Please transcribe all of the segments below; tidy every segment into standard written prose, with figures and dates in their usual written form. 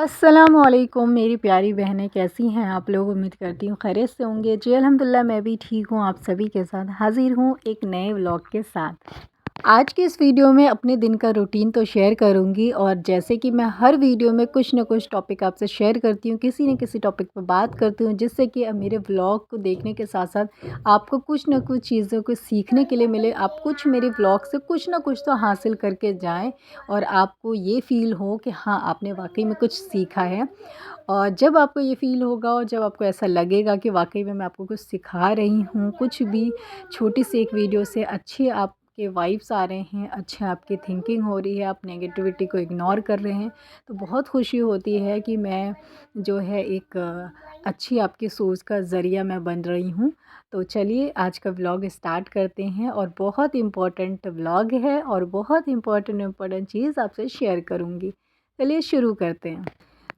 अस्सलामुअलैकुम मेरी प्यारी बहनें, कैसी हैं आप लोग। उम्मीद करती हूँ खैरियत से होंगे। जी अल्हम्दुलिल्लाह, मैं भी ठीक हूँ। आप सभी के साथ हाज़िर हूँ एक नए व्लॉग के साथ। आज की इस वीडियो में अपने दिन का रूटीन तो शेयर करूँगी, और जैसे कि मैं हर वीडियो में कुछ ना कुछ टॉपिक आपसे शेयर करती हूँ, किसी न किसी टॉपिक पर बात करती हूँ, जिससे कि अब मेरे व्लॉग को देखने के साथ साथ आपको कुछ ना कुछ चीज़ों को सीखने के लिए मिले। आप कुछ मेरे व्लॉग से कुछ ना कुछ तो हासिल करके जाएं, और आपको ये फ़ील हो कि हाँ, आपने वाकई में कुछ सीखा है। और जब आपको ये फ़ील होगा और जब आपको ऐसा लगेगा कि वाक़ई में मैं आपको कुछ सिखा रही हूँ, कुछ भी छोटी सी एक वीडियो से अच्छे आपके वाइब्स आ रहे हैं, अच्छे आपकी थिंकिंग हो रही है, आप नेगेटिविटी को इग्नोर कर रहे हैं, तो बहुत खुशी होती है कि मैं जो है एक अच्छी आपकी सोच का ज़रिया मैं बन रही हूँ। तो चलिए आज का व्लॉग स्टार्ट करते हैं, और बहुत इम्पोर्टेंट व्लॉग है और बहुत इम्पोर्टेंट चीज़ आपसे शेयर करूँगी। चलिए शुरू करते हैं।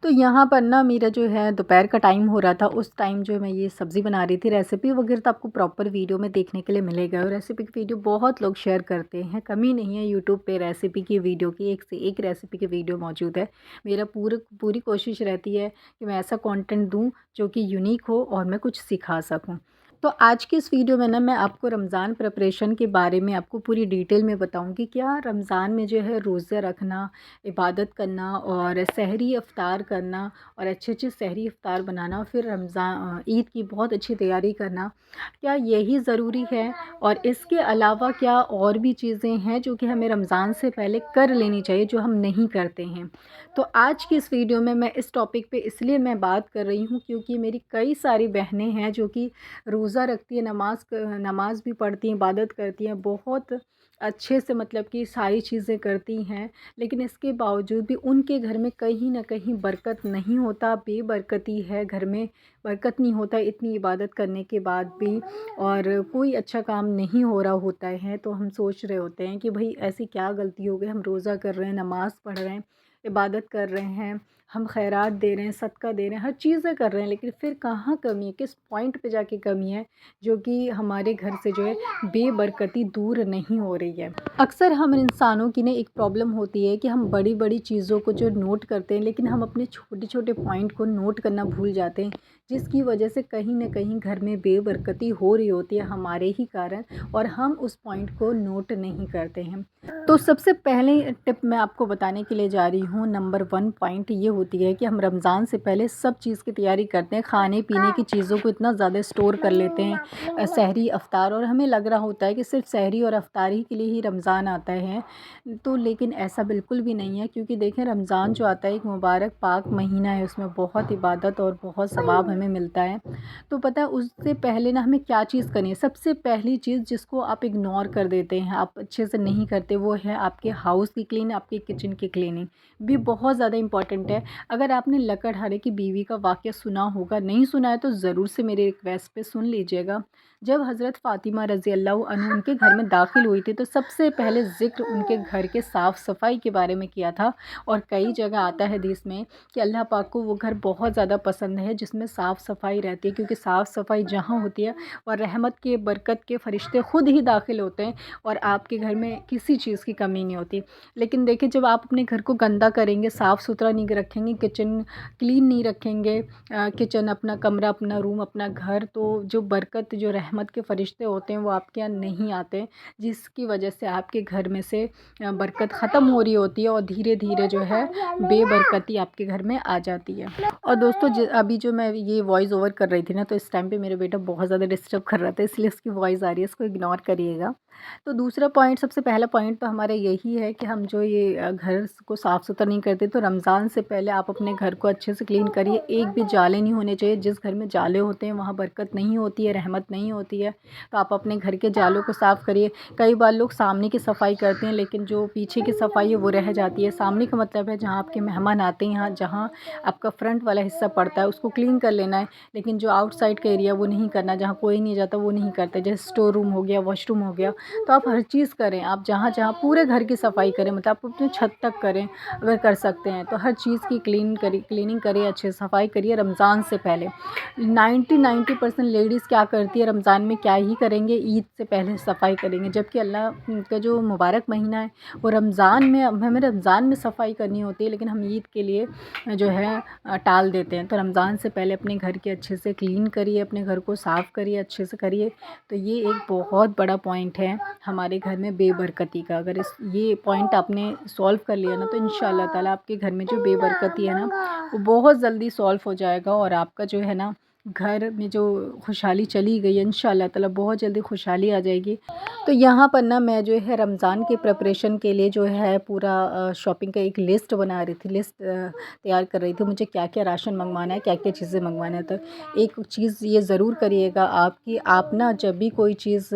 तो यहाँ पर ना मेरा जो है दोपहर का टाइम हो रहा था। उस टाइम जो मैं ये सब्ज़ी बना रही थी, रेसिपी वगैरह तो आपको प्रॉपर वीडियो में देखने के लिए मिलेगा, और रेसिपी की वीडियो बहुत लोग शेयर करते हैं, कमी नहीं है यूट्यूब पे रेसिपी की वीडियो की। एक से एक रेसिपी की वीडियो मौजूद है। मेरा पूरी कोशिश रहती है कि मैं ऐसा कंटेंट दूँ जो कि यूनिक हो और मैं कुछ सिखा सकूँ। तो आज की इस वीडियो में ना मैं आपको रमज़ान प्रिपरेशन के बारे में आपको पूरी डिटेल में बताऊंगी। क्या रमज़ान में जो है रोज़ा रखना, इबादत करना और सहरी इफ़्तार करना, और अच्छे सहरी इफ़्तार बनाना, और फिर रमज़ान ईद की बहुत अच्छी तैयारी करना, क्या यही ज़रूरी है? और इसके अलावा क्या और भी चीज़ें हैं जो कि हमें रमज़ान से पहले कर लेनी चाहिए, जो हम नहीं करते हैं। तो आज की इस वीडियो में मैं इस टॉपिक पे इसलिए मैं बात कर रही हूँ, क्योंकि मेरी कई सारी बहनें हैं जो कि रोज़ा रखती है, नमाज़ भी पढ़ती हैं, इबादत करती हैं, बहुत अच्छे से मतलब कि सारी चीज़ें करती हैं, लेकिन इसके बावजूद भी उनके घर में कहीं न कहीं बरकत नहीं होता, बेबरकती है घर में, बरकत नहीं होता इतनी इबादत करने के बाद भी, और कोई अच्छा काम नहीं हो रहा होता है। तो हम सोच रहे होते हैं कि भई ऐसी क्या गलती हो गई, हम रोज़ा कर रहे हैं, नमाज़ पढ़ रहे हैं, इबादत कर रहे हैं, हम खैरात दे रहे हैं, सदका दे रहे हैं, हर चीज़ें कर रहे हैं, लेकिन फिर कहाँ कमी है, किस पॉइंट पे जाके कमी है जो कि हमारे घर से जो है बेबरकती दूर नहीं हो रही है। अक्सर हम इंसानों की ना एक प्रॉब्लम होती है कि हम बड़ी बड़ी चीज़ों को जो नोट करते हैं, लेकिन हम अपने छोटे छोटे पॉइंट को नोट करना भूल जाते हैं, जिसकी वजह से कहीं ना कहीं घर में बेबरकती हो रही होती है हमारे ही कारण, और हम उस पॉइंट को नोट नहीं करते हैं। तो सबसे पहले टिप मैं आपको बताने के लिए जा रही हूँ, नंबर 1 पॉइंट ये होती है कि हम रमज़ान से पहले सब चीज़ की तैयारी करते हैं, खाने पीने की चीज़ों को इतना ज़्यादा स्टोर कर लेते हैं, सहरी अफ्तार, और हमें लग रहा होता है कि सिर्फ सहरी और अफ्तार ही के लिए ही रमज़ान आता है। तो लेकिन ऐसा बिल्कुल भी नहीं है, क्योंकि देखें रमज़ान जो आता है एक मुबारक पाक महीना है, उसमें बहुत इबादत और बहुत सवाब हमें मिलता है। तो पता है उससे पहले ना हमें क्या चीज़ करनी है। सबसे पहली चीज़ जिसको आप इग्नोर कर देते हैं, आप अच्छे से नहीं करते, वो है आपके हाउस की क्लीन, आपके किचन की क्लीनिंग भी बहुत ज़्यादा इंपॉर्टेंट है। अगर आपने लकड़हारे की बीवी का वाक़या सुना होगा, नहीं सुना है तो ज़रूर से मेरी रिक्वेस्ट पे सुन लीजिएगा। जब हज़रत फ़ातिमा रज़ी अल्लाह अन्हा उनके घर में दाखिल हुई थी, तो सबसे पहले ज़िक्र उनके घर के साफ़ सफ़ाई के बारे में किया था। और कई जगह आता है हदीस में कि अल्लाह पाक को वो घर बहुत ज़्यादा पसंद है जिसमें साफ़ सफ़ाई रहती है, क्योंकि साफ़ सफ़ाई जहाँ होती है और रहमत के बरकत के फ़रिश्ते ख़ुद ही दाखिल होते हैं, और आपके घर में किसी चीज़ की कमी नहीं होती। लेकिन देखिए, जब आप अपने घर को गंदा करेंगे, साफ़ सुथरा नहीं रखेंगे, किचन क्लीन नहीं रखेंगे, किचन, अपना कमरा, अपना रूम, अपना घर, तो जो बरकत, जो रहमत के फ़रिश्ते होते हैं वो आपके यहाँ नहीं आते, जिसकी वजह से आपके घर में से बरकत ख़त्म हो रही होती है, और धीरे धीरे जो है बेबरकती आपके घर में आ जाती है। और दोस्तों, अभी जो मैं ये वॉइस ओवर कर रही थी ना, तो इस टाइम पे मेरा बेटा बहुत ज़्यादा डिस्टर्ब कर रहा था, इसलिए उसकी वॉइस आ रही है, इसको इग्नोर करिएगा। तो दूसरा पॉइंट, सबसे पहला पॉइंट तो हमारा यही है कि हम जो ये घर को साफ़ सुथरा नहीं करते, तो रमज़ान से पहले आप अपने घर को अच्छे से क्लीन करिए। एक भी जाले नहीं होने चाहिए। जिस घर में जाले होते हैं वहाँ बरकत नहीं होती है, रहमत नहीं होती है। तो आप अपने घर के जालों को साफ़ करिए। कई बार लोग सामने की सफाई करते हैं, लेकिन जो पीछे की सफाई है वो रह जाती है। सामने का मतलब है जहाँ आपके मेहमान आते हैं, यहाँ जहाँ आपका फ्रंट वाला हिस्सा पड़ता है उसको क्लीन कर लेना है, लेकिन जो आउटसाइड का एरिया वो नहीं करना, जहाँ कोई नहीं जाता वो नहीं करता। जैसे स्टोर रूम हो गया, वॉशरूम हो गया, तो आप हर चीज़ करें, आप जहाँ जहाँ पूरे घर की सफाई करें, मतलब आप अपने छत तक करें अगर कर सकते हैं तो हर चीज़ की क्लीनिंग करिए, अच्छे से सफाई करिए रमज़ान से पहले। 90% लेडीज़ क्या करती है, रमज़ान में क्या ही करेंगे, ईद से पहले सफाई करेंगे, जबकि अल्लाह का जो मुबारक महीना है वो रमज़ान में, हमें रमज़ान में सफाई करनी होती है, लेकिन हम ईद के लिए जो है टाल देते हैं। तो रमज़ान से पहले अपने घर के अच्छे से क्लीन करिए, अपने घर को साफ़ करिए, अच्छे से करिए। तो ये एक बहुत बड़ा पॉइंट है हमारे घर में बेबरकती का। अगर ये पॉइंट आपने सॉल्व कर लिया ना तो इंशाल्लाह ताला आपके घर में जो बेबरकती है ना वो बहुत जल्दी सॉल्व हो जाएगा, और आपका जो है ना घर में जो खुशहाली चली गई है इंशाल्लाह ताला बहुत जल्दी खुशहाली आ जाएगी। तो यहाँ पर ना मैं जो है रमज़ान के प्रिपरेशन के लिए जो है पूरा शॉपिंग का एक लिस्ट बना रही थी, लिस्ट तैयार कर रही थी, मुझे क्या क्या राशन मंगवाना है, क्या क्या चीज़ें मंगवाना है। तो एक चीज़ ये ज़रूर करिएगा आप कि आप ना जब भी कोई चीज़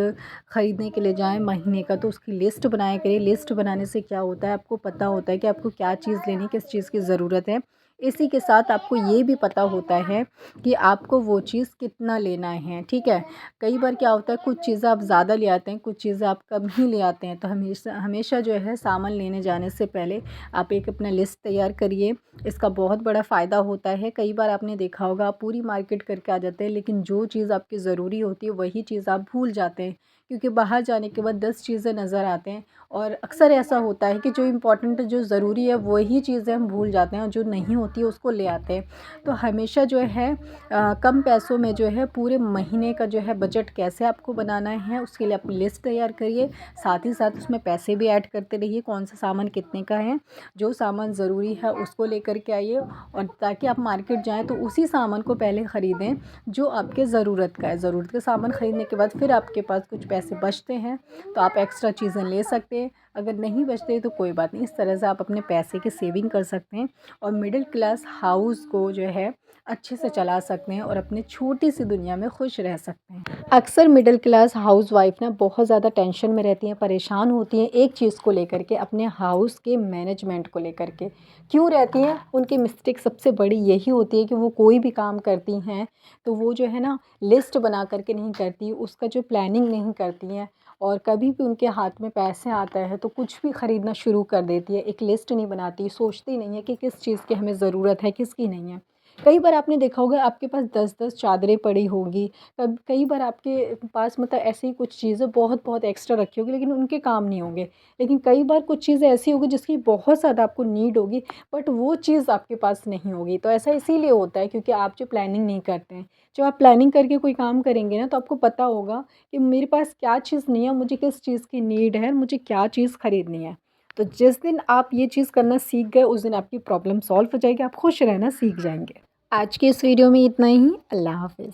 ख़रीदने के लिए जाएँ महीने का, तो उसकी लिस्ट बनाया करिए। लिस्ट बनाने से क्या होता है, आपको पता होता है कि आपको क्या चीज़ लेनी, किस चीज़ की ज़रूरत है। इसी के साथ आपको ये भी पता होता है कि आपको वो चीज़ कितना लेना है, ठीक है। कई बार क्या होता है, कुछ चीज़ें आप ज़्यादा ले आते हैं, कुछ चीज़ें आप कम ही ले आते हैं। तो हमेशा हमेशा जो है सामान लेने जाने से पहले आप एक अपना लिस्ट तैयार करिए। इसका बहुत बड़ा फ़ायदा होता है। कई बार आपने देखा होगा आप पूरी मार्केट करके आ जाते हैं, लेकिन जो चीज़ आपकी ज़रूरी होती है वही चीज़ आप भूल जाते हैं, क्योंकि बाहर जाने के बाद 10 चीज़ें नज़र आते हैं, और अक्सर ऐसा होता है कि जो इम्पोर्टेंट जो ज़रूरी है वही चीज़ें हम भूल जाते हैं, और जो नहीं होती है उसको ले आते हैं। तो हमेशा जो है कम पैसों में जो है पूरे महीने का जो है बजट कैसे आपको बनाना है उसके लिए आप लिस्ट तैयार करिए। साथ ही साथ उसमें पैसे भी ऐड करते रहिए, कौन सा सामान कितने का है, जो सामान ज़रूरी है उसको लेकर के आइए, और ताकि आप मार्केट जाएँ तो उसी सामान को पहले ख़रीदें जो आपके ज़रूरत का है। ज़रूरत का सामान ख़रीदने के बाद फिर आपके पास कुछ पैसे बचते हैं तो आप एक्स्ट्रा चीज़ें ले सकते हैं, अगर नहीं बचते तो कोई बात नहीं। इस तरह से आप अपने पैसे की सेविंग कर सकते हैं और मिडिल क्लास हाउस को जो है अच्छे से चला सकते हैं और अपने छोटी सी दुनिया में खुश रह सकते हैं। अक्सर मिडिल क्लास हाउसवाइफ ना बहुत ज़्यादा टेंशन में रहती हैं, परेशान होती हैं एक चीज़ को लेकर के, अपने हाउस के मैनेजमेंट को लेकर के। क्यों रहती हैं? उनकी मिस्टेक सबसे बड़ी यही होती है कि वो कोई भी काम करती हैं तो वो जो है ना लिस्ट बना करके नहीं करती, उसका जो प्लानिंग नहीं करती हैं, और कभी भी उनके हाथ में पैसे आता है तो कुछ भी ख़रीदना शुरू कर देती है। एक लिस्ट नहीं बनाती, सोचती नहीं है कि किस चीज़ की हमें ज़रूरत है, किसकी नहीं है। कई बार आपने देखा होगा आपके पास 10-10 चादरें पड़ी होंगी, कब कई बार आपके पास मतलब ऐसी ही कुछ चीज़ें बहुत-बहुत एक्स्ट्रा रखी होगी लेकिन उनके काम नहीं होंगे। लेकिन कई बार कुछ चीज़ें ऐसी होगी जिसकी बहुत ज़्यादा आपको नीड होगी, बट वो चीज़ आपके पास नहीं होगी। तो ऐसा इसीलिए होता है क्योंकि आप जो प्लानिंग नहीं करते हैं। जब आप प्लानिंग करके कोई काम करेंगे ना तो आपको पता होगा कि मेरे पास क्या चीज़ नहीं है, मुझे किस चीज़ की नीड है, मुझे क्या चीज़ खरीदनी है। तो जिस दिन आप ये चीज़ करना सीख गए उस दिन आपकी प्रॉब्लम सॉल्व हो जाएगी, आप खुश रहना सीख जाएँगे। आज के इस वीडियो में इतना ही। अल्लाह हाफ़िज़।